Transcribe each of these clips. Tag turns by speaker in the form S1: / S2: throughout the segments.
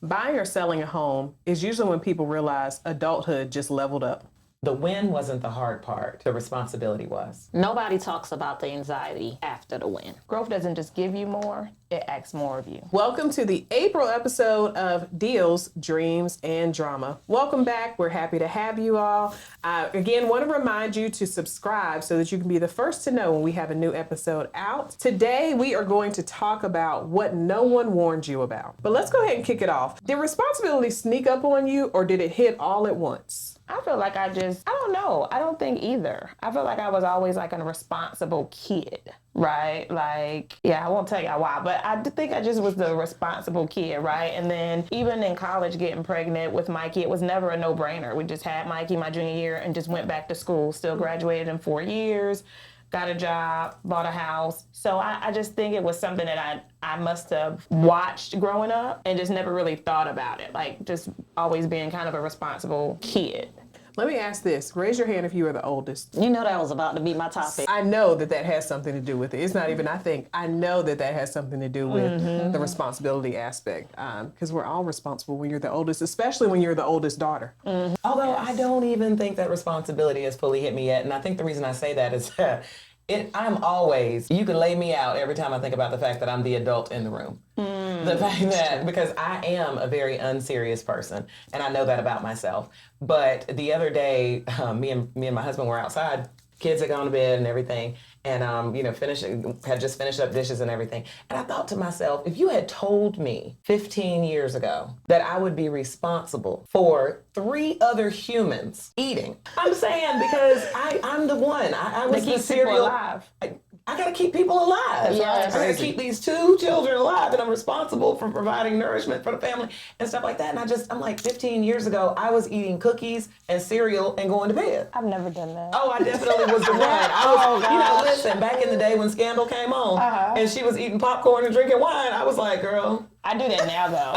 S1: Buying or selling a home is usually when people realize adulthood just leveled up.
S2: The win wasn't the hard part. The responsibility was.
S3: Nobody talks about the anxiety after the win.
S4: Growth doesn't just give you more, it asks more of you.
S1: Welcome to the April episode of Deals, Dreams, and Drama. Welcome back. We're happy to have you all. Again, want to remind you to subscribe so that you can be the first to know when we have a new episode out. Today, we are going to talk about what no one warned you about. But let's go ahead and kick it off. Did responsibility sneak up on you, or did it hit all at once?
S4: I feel like I don't know. I don't think either. I feel like I was always like a responsible kid, right? Like, yeah, I won't tell y'all why, but I think I just was the responsible kid, right? And then even in college getting pregnant with Mikey, it was never a no-brainer. We just had Mikey my junior year and just went back to school, still graduated in 4 years, got a job, bought a house. So I just think it was something that I must have watched growing up and just never really thought about it. Like just always being kind of a responsible kid.
S1: Let me ask this. Raise your hand if you are the oldest.
S3: You know that was about to be my topic.
S1: I know that has something to do with it. It's not even I think. I know that has something to do with the responsibility aspect. Because we're all responsible when you're the oldest, especially when you're the oldest daughter.
S2: Although I don't even think that responsibility has fully hit me yet. And I think the reason I say that is that I'm always, you can lay me out every time I think about the fact that I'm the adult in the room. The fact that, because I am a very unserious person, and I know that about myself. But the other day, me and my husband were outside. Kids had gone to bed and everything, and had just finished up dishes and everything. And I thought to myself, if you had told me 15 years ago that I would be responsible for 3 other humans eating, I'm saying because I'm the one. I was the cereal
S4: alive.
S2: I gotta keep people alive.
S3: Yes.
S2: I gotta keep these 2 children alive, and I'm responsible for providing nourishment for the family and stuff like that. And I'm like, 15 years ago, I was eating cookies and cereal and going to bed.
S4: I've never done that.
S2: Oh, I definitely was the one. I was, listen, back in the day when Scandal came on, and she was eating popcorn and drinking wine, I was like, girl.
S4: I do that now, though.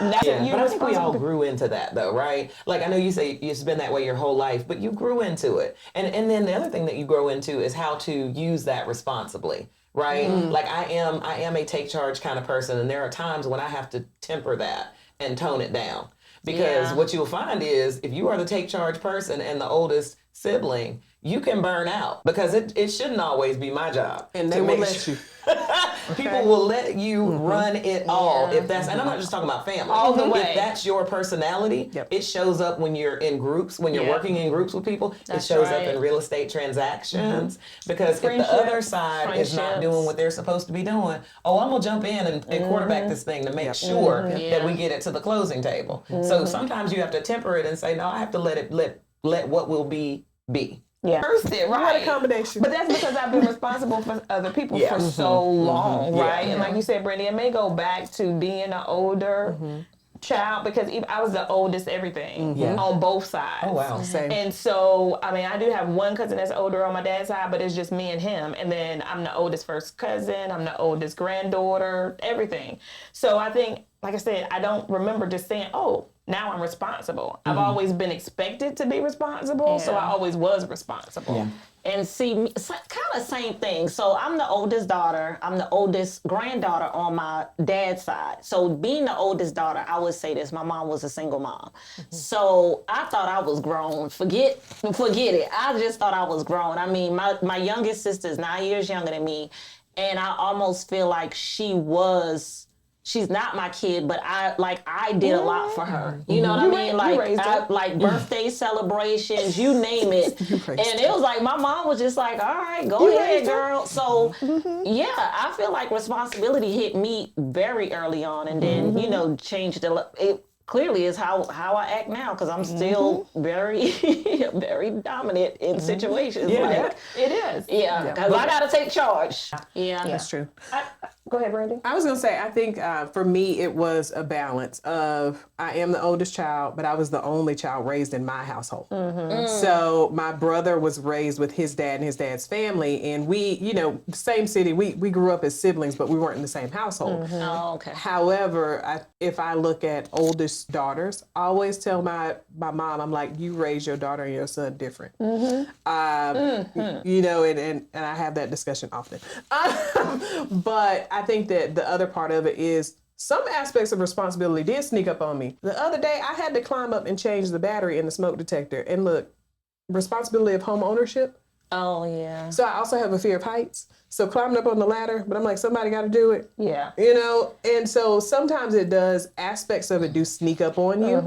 S2: But I think we all grew into that, though, right? Like, I know you say it's been that way your whole life, but you grew into it. And then the other thing that you grow into is how to use that responsibly, right? Like, I am a take charge kind of person, and there are times when I have to temper that and tone it down. Because what you'll find is, if you are the take charge person and the oldest sibling, you can burn out, because it shouldn't always be my job.
S1: And they will let you.
S2: People will let you run it all if that's, and I'm not just talking about family.
S4: All the way.
S2: If that's your personality, it shows up when you're in groups, when you're working in groups with people. It shows up in real estate transactions. Because if the other side is not doing what they're supposed to be doing, I'm gonna jump in and quarterback this thing to make sure that we get it to the closing table. So sometimes you have to temper it and say, no, I have to let what will be.
S4: Yeah.
S2: First it, right?
S1: What accommodation.
S4: But that's because I've been responsible for other people for so long, right? And like you said, Brandy, it may go back to being an older child, because I was the oldest everything on both sides.
S2: Oh, wow.
S1: Same.
S4: And so, I mean, I do have one cousin that's older on my dad's side, but it's just me and him. And then I'm the oldest first cousin. I'm the oldest granddaughter, everything. So I think, like I said, I don't remember just saying, now I'm responsible. I've always been expected to be responsible, so I always was responsible.
S2: Yeah.
S3: And see, kind of same thing. So I'm the oldest daughter. I'm the oldest granddaughter on my dad's side. So being the oldest daughter, I would say this, my mom was a single mom. So I thought I was grown. Forget it. I just thought I was grown. I mean, my youngest sister is 9 years younger than me, and I almost feel like she's not my kid, but I did a lot for her. You know what I mean? Like birthday celebrations, you name it. And it was like, my mom was just like, all right, go ahead, girl. So I feel like responsibility hit me very early on, and then, changed it clearly is how I act now, because I'm still very, very dominant in situations.
S4: Yeah, it is.
S3: Yeah, because I got to take charge. Yeah.
S1: That's true.
S4: Go ahead, Brandy.
S1: I was going to say, I think for me, it was a balance of, I am the oldest child, but I was the only child raised in my household. So my brother was raised with his dad and his dad's family, and we, same city, we grew up as siblings, but we weren't in the same household.
S3: Oh, okay.
S1: However, if I look at oldest daughters, I always tell my mom, I'm like, you raise your daughter and your son different. And I have that discussion often. But I think that the other part of it is some aspects of responsibility did sneak up on me. The other day, I had to climb up and change the battery in the smoke detector. And look, responsibility of home ownership.
S3: Oh, yeah.
S1: So I also have a fear of heights. So climbing up on the ladder, but I'm like, somebody got to do it.
S4: Yeah.
S1: You know, and so sometimes it does, aspects of it do sneak up on you.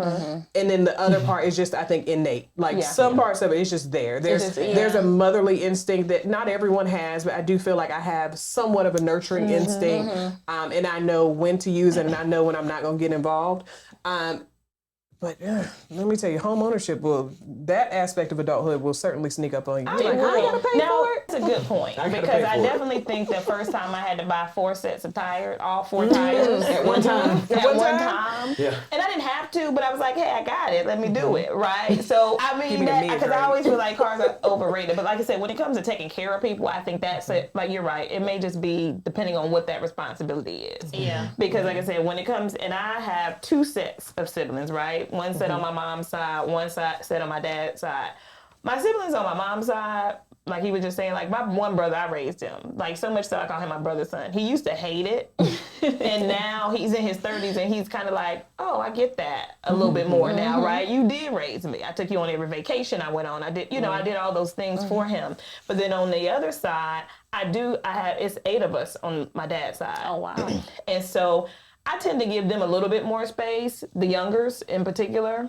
S1: And then the other part is just, I think, innate. Like some parts of it is just there. There's a motherly instinct that not everyone has, but I do feel like I have somewhat of a nurturing instinct. And I know when to use it and I know when I'm not going to get involved. But let me tell you, home ownership that aspect of adulthood will certainly sneak up on you. You're like, I gotta pay
S4: now,
S1: for it.
S4: that's a good point because I definitely think the first time I had to buy 4 sets of tires, all 4 tires
S2: At one time.
S4: at one time.
S2: Yeah.
S4: And I didn't have to, but I was like, hey, I got it. Let me do it, right? So, I mean, because I always feel like cars are overrated. But like I said, when it comes to taking care of people, I think that's it. Like, you're right. It may just be depending on what that responsibility is.
S3: Yeah.
S4: Because like I said, when it comes, and I have 2 sets of siblings, right? One set on my mom's side, one set on my dad's side. My siblings on my mom's side, like he was just saying, like my one brother, I raised him. Like so much so I call him my brother's son. He used to hate it. And now he's in his 30s and he's kind of like, oh, I get that a little bit more now, right? You did raise me. I took you on every vacation I went on. I did, I did all those things for him. But then on the other side, it's 8 of us on my dad's side.
S3: Oh, wow.
S4: And so I tend to give them a little bit more space, the youngers in particular.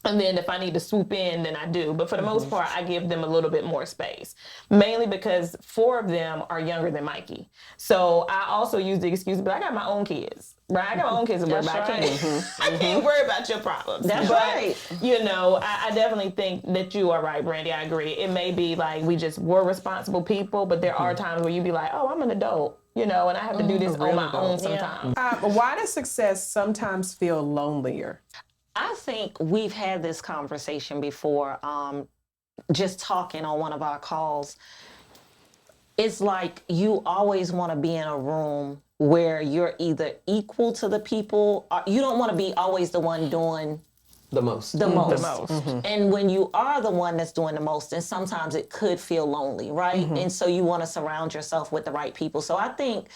S4: And then if I need to swoop in, then I do. But for the most part, I give them a little bit more space. Mainly because 4 of them are younger than Mikey. So I also use the excuse, but I got my own kids. Right? I got my own kids to worry about. I can't worry about your problems.
S3: That's right.
S4: I definitely think that you are right, Brandy. I agree. It may be like we're responsible people, but there are times where you be like, oh, I'm an adult. And I have to do this on my own sometimes.
S1: Why does success sometimes feel lonelier?
S3: I think we've had this conversation before, just talking on one of our calls. It's like you always want to be in a room where you're either equal to the people, or you don't want to be always the one doing
S2: the most.
S3: And when you are the one that's doing the most, then sometimes it could feel lonely, right? And so you want to surround yourself with the right people. So I think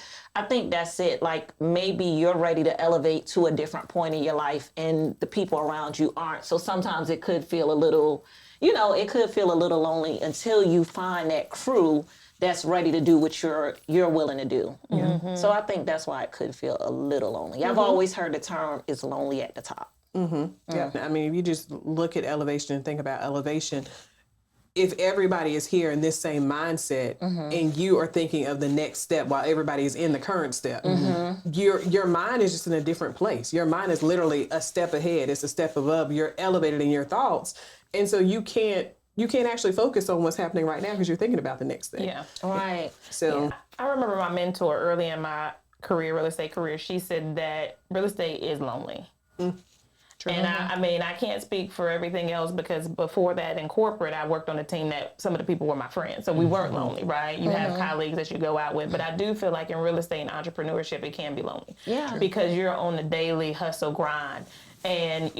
S3: that's it. Like maybe you're ready to elevate to a different point in your life and the people around you aren't. So sometimes it could feel a little, lonely until you find that crew that's ready to do what you're willing to do. So I think that's why it could feel a little lonely. I've always heard the term is lonely at the top.
S1: Yeah, I mean, if you just look at elevation and think about elevation, if everybody is here in this same mindset and you are thinking of the next step while everybody is in the current step, your mind is just in a different place. Your mind is literally a step ahead. It's a step above. You're elevated in your thoughts. And so you can't actually focus on what's happening right now because you're thinking about the next thing.
S4: Yeah.
S3: Right.
S1: So
S4: I remember my mentor early in my real estate career, she said that real estate is lonely. True. And I can't speak for everything else because before that in corporate, I worked on a team that some of the people were my friends. So we weren't lonely, right? You have colleagues that you go out with. But I do feel like in real estate and entrepreneurship, it can be lonely.
S3: Yeah.
S4: Because you're on the daily hustle grind. And,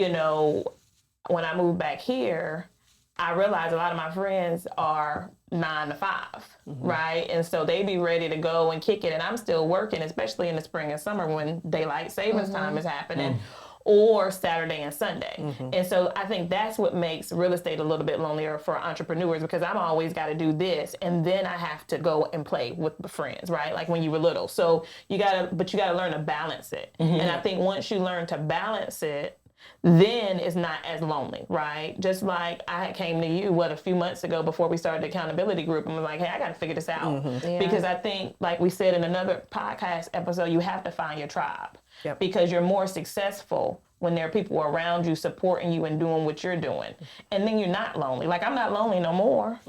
S4: when I moved back here, I realized a lot of my friends are 9 to 5, right? And so they be ready to go and kick it. And I'm still working, especially in the spring and summer when daylight savings time is happening. Or Saturday and Sunday. And so I think that's what makes real estate a little bit lonelier for entrepreneurs because I'm always got to do this and then I have to go and play with the friends, right? Like when you were little. So you got to learn to balance it. And I think once you learn to balance it, then it's not as lonely, right? Just like I came to you, a few months ago before we started the accountability group and was like, hey, I got to figure this out. Because I think, like we said in another podcast episode, you have to find your tribe. Because you're more successful when there are people around you supporting you and doing what you're doing. And then you're not lonely. Like, I'm not lonely no more.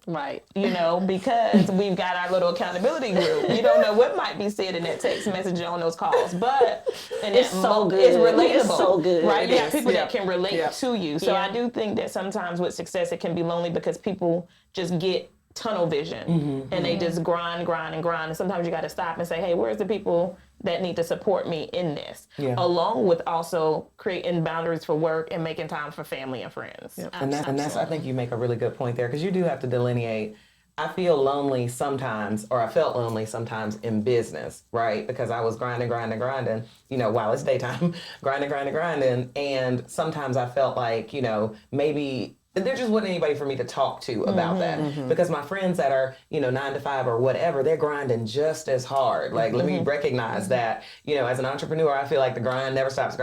S4: Right. Because we've got our little accountability group. You don't know what might be said in that text message on those calls. But
S3: it's so good.
S4: It's relatable.
S3: It's so good.
S4: Right? You have people that can relate to you. So I do think that sometimes with success, it can be lonely because people just get tunnel vision and they just grind. And sometimes you got to stop and say, hey, where's the people that need to support me in this, along with also creating boundaries for work and making time for family and friends.
S2: And that's I think you make a really good point there because you do have to delineate I feel lonely sometimes, or I felt lonely sometimes in business, right? Because I was grinding, while it's daytime, grinding. And sometimes I felt like, maybe there just wasn't anybody for me to talk to about that. Because my friends that are, 9 to 5 or whatever, they're grinding just as hard. Like, let me recognize that, as an entrepreneur, I feel like the grind never stops.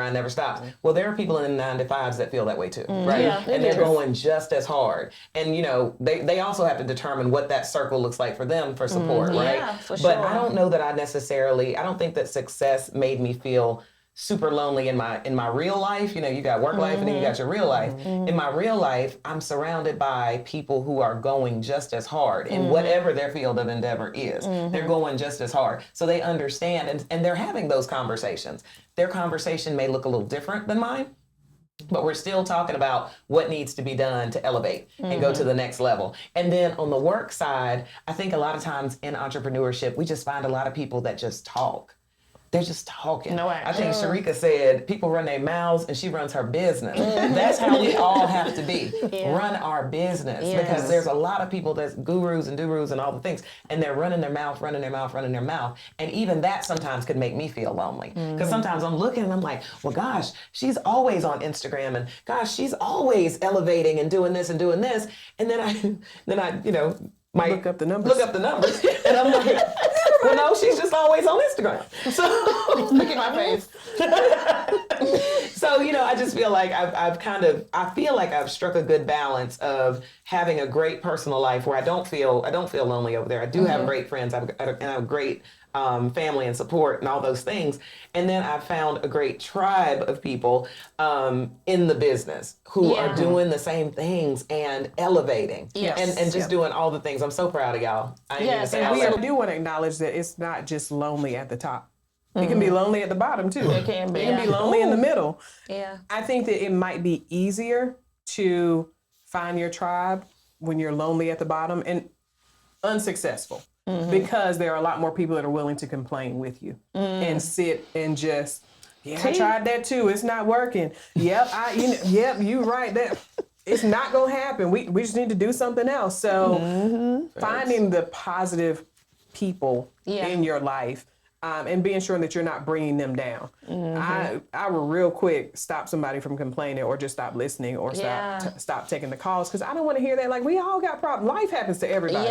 S2: Well, there are people in 9 to 5s that feel that way too, right?
S3: Yeah,
S2: and they're going just as hard. And, they also have to determine what that circle looks like for them for support, right?
S3: Yeah, for
S2: But
S3: sure.
S2: I don't know that I don't think that success made me feel super lonely in my real life. You got work life and then you got your real life. In my real life, I'm surrounded by people who are going just as hard in whatever their field of endeavor is. They're going just as hard. So they understand and they're having those conversations. Their conversation may look a little different than mine, but we're still talking about what needs to be done to elevate and go to the next level. And then on the work side, I think a lot of times in entrepreneurship, we just find a lot of people that just talk. They're just talking.
S4: No
S2: I
S4: action.
S2: think Sharika said people run their mouths and she runs her business. That's how we all have to be. Run our business.
S3: Yes.
S2: Because there's a lot of people that's gurus and durus and all the things. And they're running their mouth. And even that sometimes could make me feel lonely. Because sometimes I'm looking and I'm like, well, gosh, she's always on Instagram and gosh, she's always elevating and doing this. And then I might
S1: Look up the numbers.
S2: And I'm like, well, no, she's just always on Instagram. So
S4: Look at my face.
S2: So, I just feel like I've struck a good balance of having a great personal life where I don't feel lonely over there. I do have great friends. I have great family and support and all those things. And then I've found a great tribe of people in the business who are doing the same things and elevating and just doing all the things. I'm so proud of y'all. I ain't even say all
S1: We
S2: that.
S1: do want to acknowledge that it's not just lonely at the top. It can be lonely at the bottom too.
S4: It can be.
S1: It can be lonely in the middle.
S3: Yeah.
S1: I think that it might be easier to find your tribe when you're lonely at the bottom and unsuccessful. Because there are a lot more people that are willing to complain with you and sit and just, I tried that too. It's not working. Yep, you right. That it's not gonna happen. We just need to do something else. So finding the positive people in your life. And being sure that you're not bringing them down. I will real quick stop somebody from complaining or just stop listening or stop taking the calls because I don't want to hear that. Like, we all got problems. Life happens to everybody.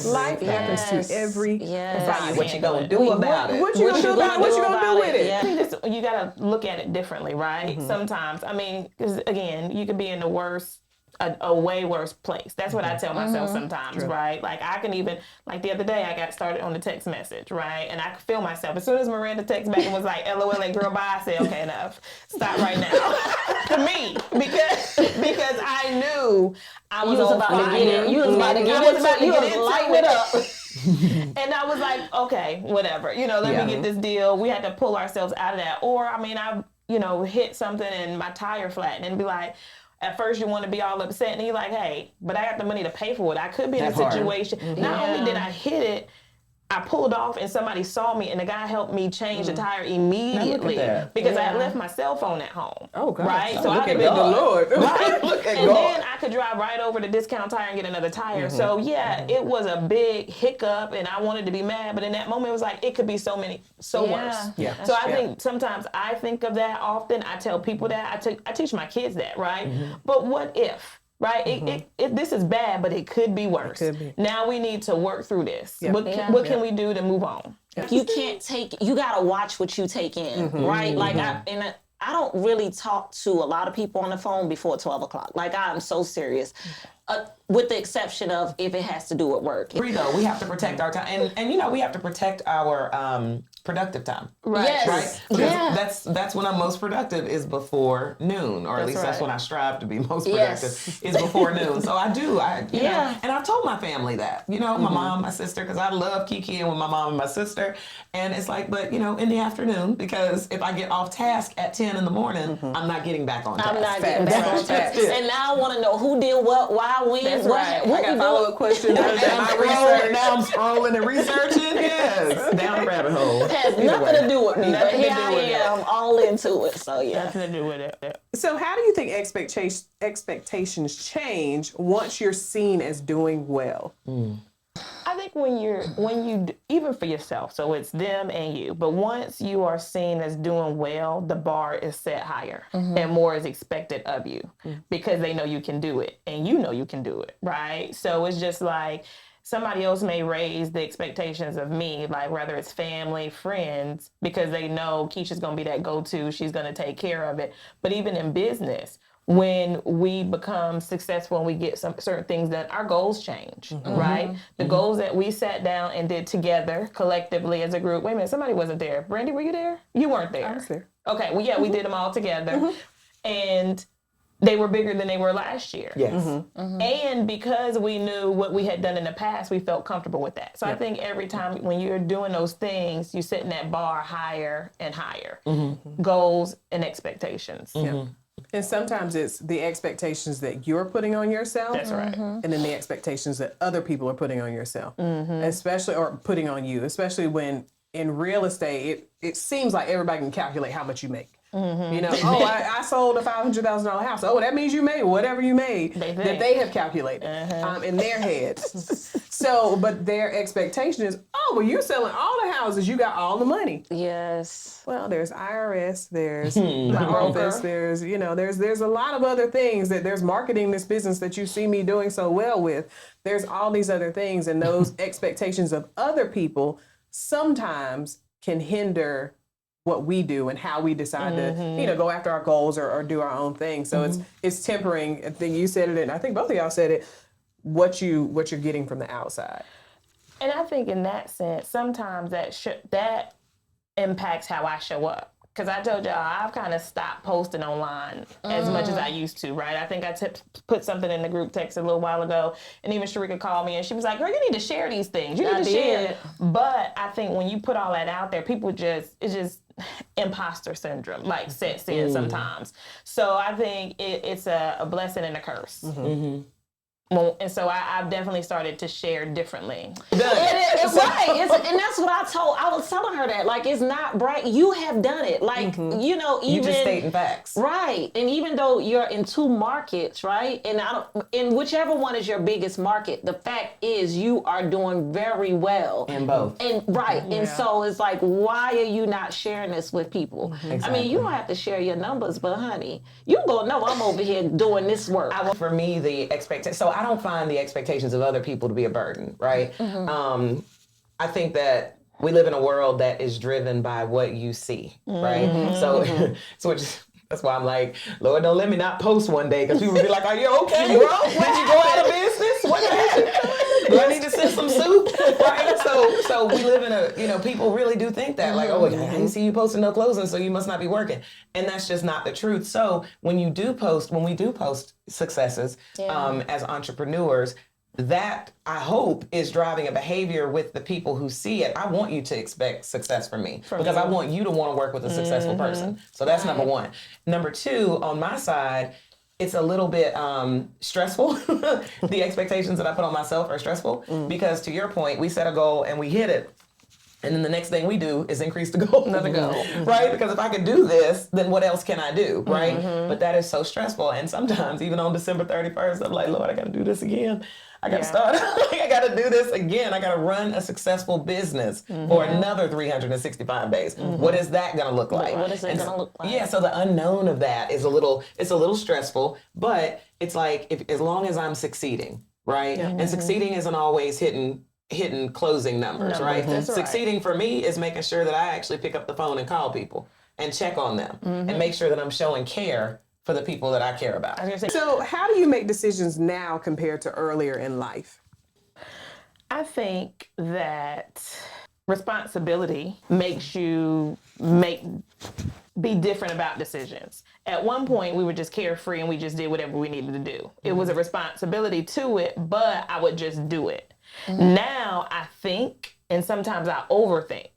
S1: Life happens to everybody.
S2: What you gonna do about it?
S1: What you gonna do about it? What you gonna do with it?
S4: I think you gotta look at it differently, right? Sometimes, because again, you could be in the worst, a way worse place. That's what I tell myself sometimes, right? Like I can even, like the other day, I got started on the text message, right? And I could feel myself. As soon as Miranda texted back and was like, LOL, like, girl, bye, I said, okay, enough. Stop right now. For me, because I knew I was
S3: about to get it. You was about to get it. You was lighting it up.
S4: And I was like, okay, whatever. Let me get this deal. We had to pull ourselves out of that. Or, I hit something and my tire flattened and be like, at first you want to be all upset and you're like, hey, but I got the money to pay for it. I could be in a situation. Not only did I hit it, I pulled off and somebody saw me and the guy helped me change the tire immediately because I had left my cell phone at home.
S1: Oh, God.
S4: Right?
S1: So I could be the Lord.
S4: Right?
S2: Look at
S4: and
S2: God.
S4: then I could drive right over to Discount Tire and get another tire. So it was a big hiccup and I wanted to be mad, but in that moment it was like, it could be so worse.
S1: Yeah.
S4: So I think sometimes I think of that often. I tell people that. I teach my kids that, right? But what if? Right? This is bad, but it could be worse.
S1: It could be.
S4: Now we need to work through this.
S1: Yeah.
S4: What can we do to move on?
S3: You can't you gotta watch what you take in, right? Like I don't really talk to a lot of people on the phone before 12 o'clock. Like, I'm so serious. With the exception of if it has to do with work.
S2: Free though, we have to protect our time, and we have to protect our productive time.
S4: Right.
S3: Yes.
S2: Right? Because that's when I'm most productive is before noon, or at least that's when I strive to be most productive is before noon. So I do, and I've told my family that, my mom, my sister, because I love kikiing with my mom and my sister, and it's like, but in the afternoon, because if I get off task at 10 in the morning, I'm not getting back on task.
S3: I'm not getting back on task. And now I want to know who did what, why, when,
S4: That's
S3: what,
S4: right.
S3: what
S1: I got
S3: we
S1: follow-up
S3: doing.
S1: questions.
S2: Now I'm scrolling and researching. Yes, down the rabbit hole.
S3: Has nothing to do with me, but
S4: Nothing to
S3: here
S4: do
S3: I
S4: with it.
S3: am, all into it. So yeah.
S4: Nothing to do with it.
S1: So how do you think expectations change once you're seen as doing well?
S4: when you even for yourself, so it's them and you, but once you are seen as doing well, the bar is set higher and more is expected of you because they know you can do it and you know you can do it, right? So it's just like somebody else may raise the expectations of me, like whether it's family, friends, because they know Keisha's going to be that go-to, she's going to take care of it. But even in business, when we become successful and we get some certain things done, our goals change, right? The goals that we sat down and did together collectively as a group. Wait a minute, somebody wasn't there. Brandy, were you there? You weren't there.
S1: I was there.
S4: Okay, well, yeah, we did them all together. And they were bigger than they were last year.
S2: Yes.
S4: And because we knew what we had done in the past, we felt comfortable with that. So I think every time when you're doing those things, you setting that bar higher and higher. Goals and expectations.
S1: And sometimes it's the expectations that you're putting on yourself.
S4: That's right.
S1: And then the expectations that other people are putting on yourself, especially, or putting on you, especially when in real estate, it seems like everybody can calculate how much you make. You know, oh, I sold a $500,000 house. Oh, that means you made whatever you made that they have calculated in their heads. So, but their expectation is, oh, well, you're selling all the houses, you got all the money.
S3: Yes.
S1: Well, there's IRS, there's my office, there's, you know, there's a lot of other things that there's marketing this business that you see me doing so well with. There's all these other things, and those expectations of other people sometimes can hinder what we do and how we decide to, you know, go after our goals or do our own thing. So it's tempering. I think you said it, and I think both of y'all said it. What you're getting from the outside.
S4: And I think in that sense, sometimes that impacts how I show up. Because I told y'all, I've kind of stopped posting online as much as I used to, right? I think I put something in the group text a little while ago, and even Sharika called me, and she was like, girl, you need to share these things. You need to share it. But I think when you put all that out there, people it's just imposter syndrome, like sets in sometimes. So I think it's a blessing and a curse. Well, and so I've definitely started to share differently.
S3: It's right. And that's what I was telling her that. Like, it's not bright. You have done it. Like, you know, even.
S2: You just stating facts.
S3: Right. And even though you're in two markets, right? And whichever one is your biggest market, the fact is you are doing very well.
S2: In both.
S3: And right. And so it's like, why are you not sharing this with people?
S2: Exactly.
S3: I mean, you don't have to share your numbers, but honey, you gonna know I'm over here doing this work.
S2: For me, the expectation. So I don't find the expectations of other people to be a burden, right? I think that we live in a world that is driven by what you see, right? So that's why I'm like, Lord, don't let me not post one day, because people will be like, are you okay, bro? Did you go out of business? What happened? Do I need to send some soup? Right? So we live in a, you know, people really do think that, like, oh, I didn't see you posting no closing, so you must not be working. And that's just not the truth. So when we do post successes as entrepreneurs, that I hope is driving a behavior with the people who see it. I want you to expect success from me because I want you to want to work with a successful person. So that's number one. Number two, on my side, it's a little bit stressful. The expectations that I put on myself are stressful because, to your point, we set a goal and we hit it. And then the next thing we do is increase the goal.
S4: Another goal.
S2: Right? Because if I can do this, then what else can I do? Right? But that is so stressful. And sometimes, even on December 31st, I'm like, Lord, I got to do this again. I got to start. I got to do this again. I got to run a successful business for another 365 days. What is that going to look like?
S3: What is it going to look like?
S2: Yeah, so the unknown of that is it's a little stressful, but it's like, as long as I'm succeeding, right? And succeeding isn't always hitting closing numbers, right?
S4: That's right.
S2: Succeeding for me is making sure that I actually pick up the phone and call people and check on them and make sure that I'm showing care for the people that I care about.
S1: So how do you make decisions now compared to earlier in life?
S4: I think that responsibility makes you be different about decisions. At one point, we were just carefree and we just did whatever we needed to do. It was a responsibility to it, but I would just do it. Now I think, and sometimes I overthink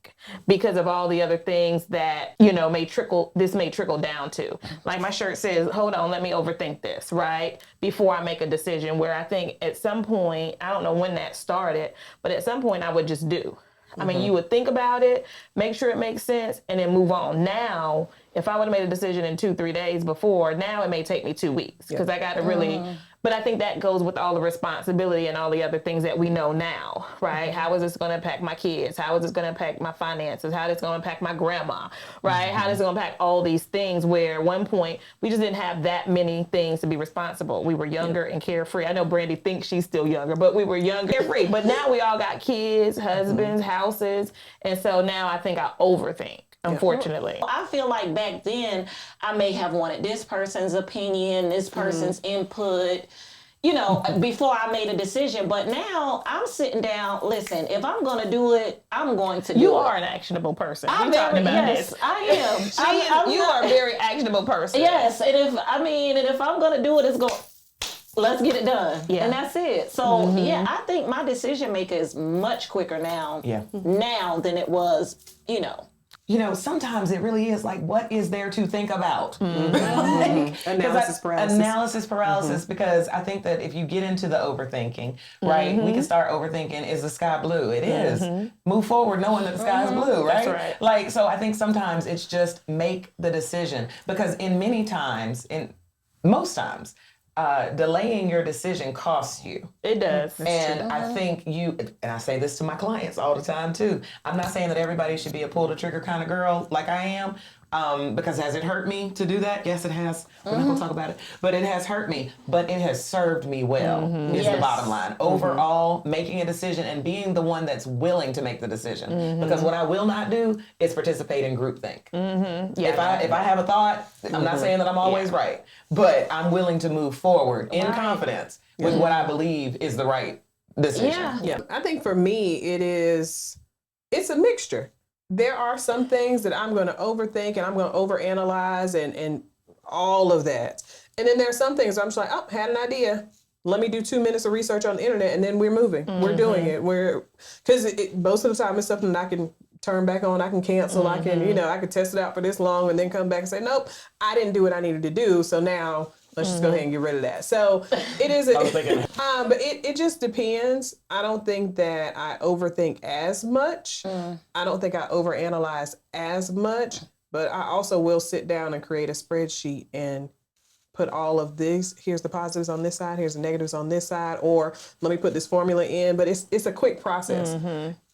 S4: because of all the other things that, you know, may trickle down to. Like my shirt says, hold on, let me overthink this, right? Before I make a decision, where I think at some point, I don't know when that started, but at some point I would just do. I mean, you would think about it, make sure it makes sense, and then move on. Now, if I would have made a decision in 2-3 days before, now it may take me 2 weeks because I got to really. But I think that goes with all the responsibility and all the other things that we know now, right? How is this going to impact my kids? How is this going to impact my finances? How is this going to impact my grandma, right? How is this going to impact all these things where at one point we just didn't have that many things to be responsible. We were younger and carefree. I know Brandy thinks she's still younger, but we were younger and carefree. But now we all got kids, husbands, houses. And so now I think I overthink. Unfortunately.
S3: I feel like back then I may have wanted this person's opinion, this person's input, you know, before I made a decision. But now I'm sitting down, listen, if I'm going to do it, I'm going to do it.
S4: You are an actionable person.
S3: I'm
S4: we talked about
S3: yes,
S4: this.
S3: I am.
S4: You are a very actionable person.
S3: Yes, and if I'm going to do it, it's going let's get it done.
S4: Yeah.
S3: And that's it. So yeah, I think my decision maker is much quicker now than it was, you know.
S2: You know, sometimes it really is like, what is there to think about?
S1: Analysis paralysis.
S2: Analysis paralysis, because I think that if you get into the overthinking, right, we can start overthinking, is the sky blue? It is. Move forward knowing that the sky is blue, right?
S4: That's right.
S2: Like, so I think sometimes it's just make the decision, because most times, delaying your decision costs you.
S4: It does.
S2: And I think and I say this to my clients all the time too, I'm not saying that everybody should be a pull the trigger kind of girl like I am, because has it hurt me to do that? Yes, it has. We're not going to talk about it. But it has hurt me. But it has served me well, is the bottom line. Overall, making a decision and being the one that's willing to make the decision. Because what I will not do is participate in groupthink. If I have a thought, I'm not saying that I'm always right, but I'm willing to move forward in confidence with what I believe is the right decision.
S1: Yeah. I think for me, it's a mixture. There are some things that I'm going to overthink and I'm going to overanalyze and all of that. And then there are some things I'm just like, oh, had an idea. Let me do 2 minutes of research on the internet and then we're moving. We're doing it. Because most of the time it's something that I can turn back on, I can cancel, I can, I can test it out for this long and then come back and say, nope, I didn't do what I needed to do. So now let's just go ahead and get rid of that. So it is, but it just depends. I don't think that I overthink as much. I don't think I overanalyze as much, but I also will sit down and create a spreadsheet and put all of this, here's the positives on this side, here's the negatives on this side, or let me put this formula in, but it's a quick process.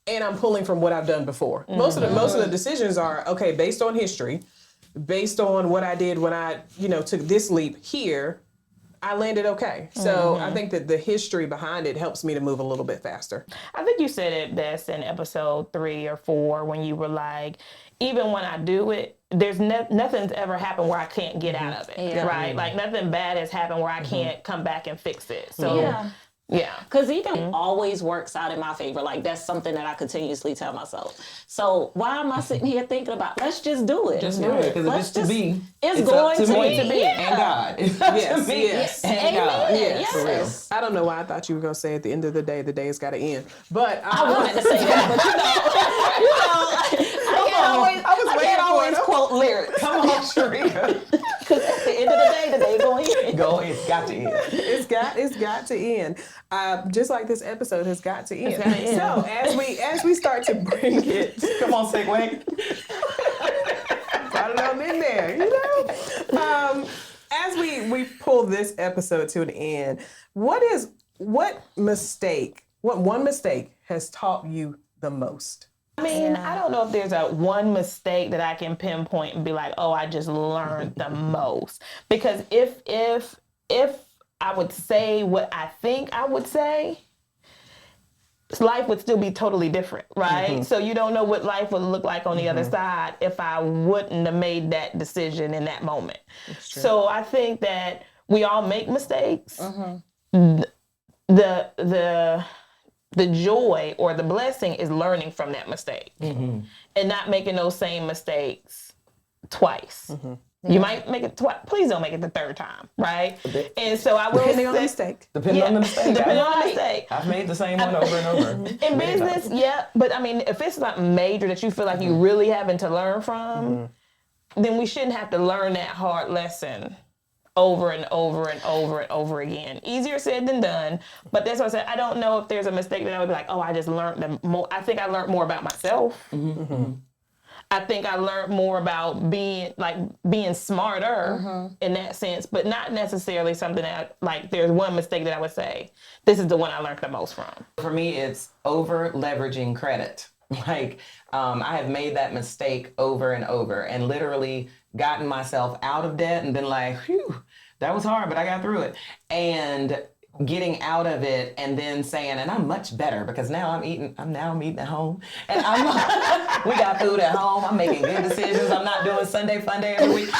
S1: And I'm pulling from what I've done before. Most of the decisions are, okay, based on history, based on what I did when I, took this leap here, I landed okay. So I think that the history behind it helps me to move a little bit faster.
S4: I think you said it best in episode 3 or 4 when you were like, even when I do it, there's nothing's ever happened where I can't get out of it, right? Like nothing bad has happened where I can't come back and fix it. So yeah.
S3: Because even always works out in my favor. Like, that's something that I continuously tell myself. So why am I sitting here thinking about, let's just do it.
S2: Just do it. Because if it's to be,
S3: it's going to be.
S2: And God. It's up to me and God.
S3: Yes.
S2: For real.
S1: I don't know why I thought you were going to say at the end of the day's got to end. But
S3: I wanted to say that, but I can't always quote lyrics.
S2: Come on, Sharika.
S3: Because at the end of the day going in.
S2: It's got to end.
S1: It's got to end. Just like this episode has got to end. So as we start to bring it,
S2: come on, segue.
S1: Got it on in there, as we pull this episode to an end, what one mistake has taught you the most?
S4: I mean, I don't know if there's one mistake that I can pinpoint and be like, oh, I just learned the most. Because if I would say what I think I would say, life would still be totally different, right? So you don't know what life would look like on the other side if I wouldn't have made that decision in that moment. So I think that we all make mistakes. The joy or the blessing is learning from that mistake and not making those same mistakes twice. You might make it twice. Please don't make it the third time, right? And so I will
S1: Depending on the mistake.
S2: Depending on the mistake.
S4: Depending on the mistake.
S2: I've made the same one over and over.
S4: In business, but I mean, if it's something major that you feel like you really having to learn from, then we shouldn't have to learn that hard lesson over and over and over and over again. Easier said than done, but that's what I said. I don't know if there's a mistake that I would be like, oh, I just learned more. I think I learned more about myself. I think I learned more about being smarter in that sense, but not necessarily something that, like, there's one mistake that I would say, this is the one I learned the most from.
S2: For me, it's over leveraging credit. Like, I have made that mistake over and over and literally gotten myself out of debt and been like, whew, that was hard, but I got through it. And getting out of it and then saying, and I'm much better because now I'm eating at home and we got food at home. I'm making good decisions. I'm not doing Sunday fun day every week,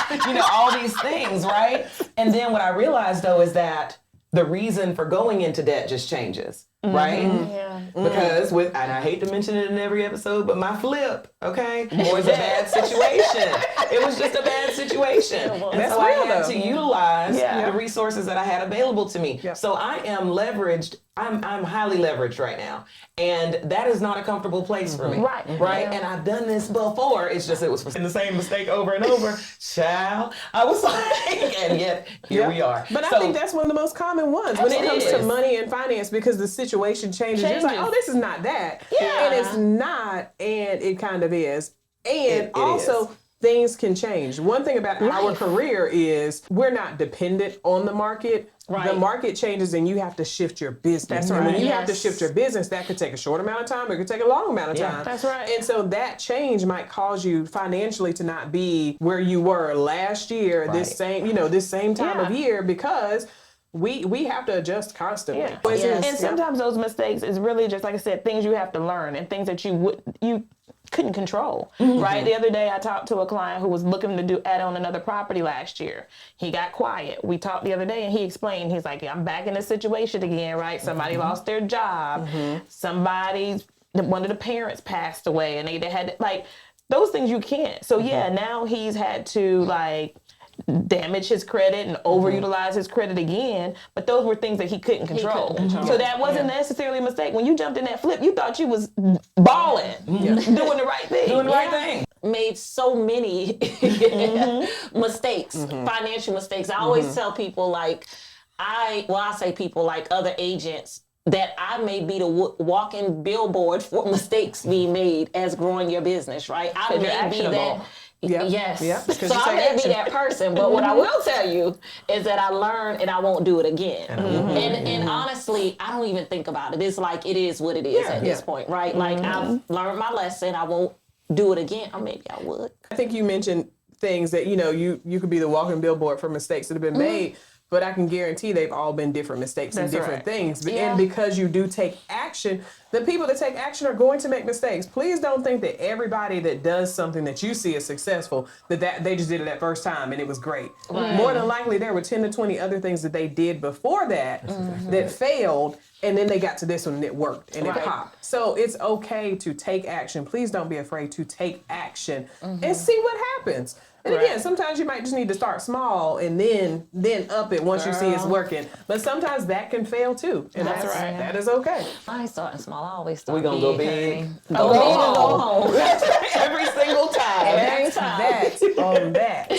S2: all these things, right? And then what I realized though is that the reason for going into debt just changes, right?
S3: Yeah.
S2: Because and I hate to mention it in every episode, but my flip, okay, was a bad situation. It was just a bad situation. And
S1: That's
S2: so I
S1: real,
S2: had
S1: though.
S2: to utilize
S4: Yeah.
S2: the resources that I had available to me.
S1: Yep.
S2: So I am leveraged. I'm highly leveraged right now. And that is not a comfortable place for me.
S4: Right.
S2: Right?
S4: Yeah.
S2: And I've done this before. It's just, it was the same mistake over and over. Child, I was like, and yet here
S1: Yep.
S2: we are.
S1: But I
S2: So-
S1: think that's one of the most common ones when it
S2: It
S1: comes to
S2: is.
S1: money and finance, because the situation changes. You're like,
S4: Changes.
S1: oh, this is not that.
S4: Yeah.
S1: And it's not, and it kind of is. And
S2: It
S1: also,
S2: is.
S1: things can change. One thing about our
S4: Life.
S1: career is we're not dependent on the market.
S3: Right.
S1: The market changes and you have to shift your business.
S4: That's
S1: And when
S4: right.
S1: you have to
S3: Yes.
S1: shift your business, that could take a short amount of time, it could take a long amount of
S2: Yeah.
S1: time.
S4: That's right.
S1: And so that change might cause you financially to not be where you were last year, this
S2: Right.
S1: same time of
S4: Yeah.
S1: year, because we have to adjust constantly.
S4: Yeah.
S1: But it's-
S3: Yes.
S4: And sometimes those mistakes is really just, like I said, things you have to learn and things that you couldn't control, right? The other day I talked to a client who was looking to add on another property last year. He got quiet. We talked the other day and he explained, he's like, I'm back in this situation again, right? Somebody lost their job. One of the parents passed away and they had, like, those things you can't. So yeah, now he's had to, like, damage his credit and overutilize his credit again, but those were things that he couldn't control. So that wasn't necessarily a mistake. When you jumped in that flip, you thought you was balling, doing the right thing.
S2: Doing the right thing.
S3: Made so many mistakes, financial mistakes. I always tell people, like, I say people, like other agents, that I may be the walking billboard for mistakes being made as growing your business, right? I
S4: you're
S3: may be
S4: actionable.
S3: that.
S1: Yep.
S3: Yes.
S1: Yep, 'cause
S3: So
S1: you
S3: I
S1: take
S3: may
S1: action.
S3: be that person, but what I will tell you is that I learned and I won't do it again. And honestly, I don't even think about it. It's like, it is what it is at this point, right? Like, I've learned my lesson. I won't do it again. Or maybe I would.
S1: I think you mentioned things that, you could be the walking billboard for mistakes that have been made, but I can guarantee they've all been different mistakes and
S4: That's
S1: different
S4: right.
S1: things.
S3: Yeah.
S1: And because you do take action, the people that take action are going to make mistakes. Please don't think that everybody that does something that you see as successful, that they just did it that first time and it was great. More than likely, there were 10 to 20 other things that they did before that that failed, and then they got to this one and it worked and it popped. So it's okay to take action. Please don't be afraid to take action and see what happens. And again, sometimes you might just need to start small and then up it once you see it's working. But sometimes that can fail too. And that's
S4: right.
S1: That is okay.
S3: I ain't starting small. I always start
S2: We gonna go big.
S3: Go big and go home.
S2: Every single time.
S3: Every time.
S1: That's on that.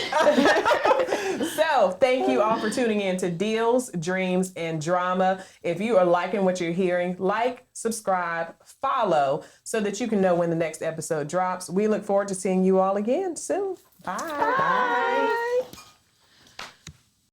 S1: So thank you all for tuning in to Deals, Dreams, and Drama. If you are liking what you're hearing, like, subscribe, follow, so that you can know when the next episode drops. We look forward to seeing you all again soon. Bye.
S3: Bye.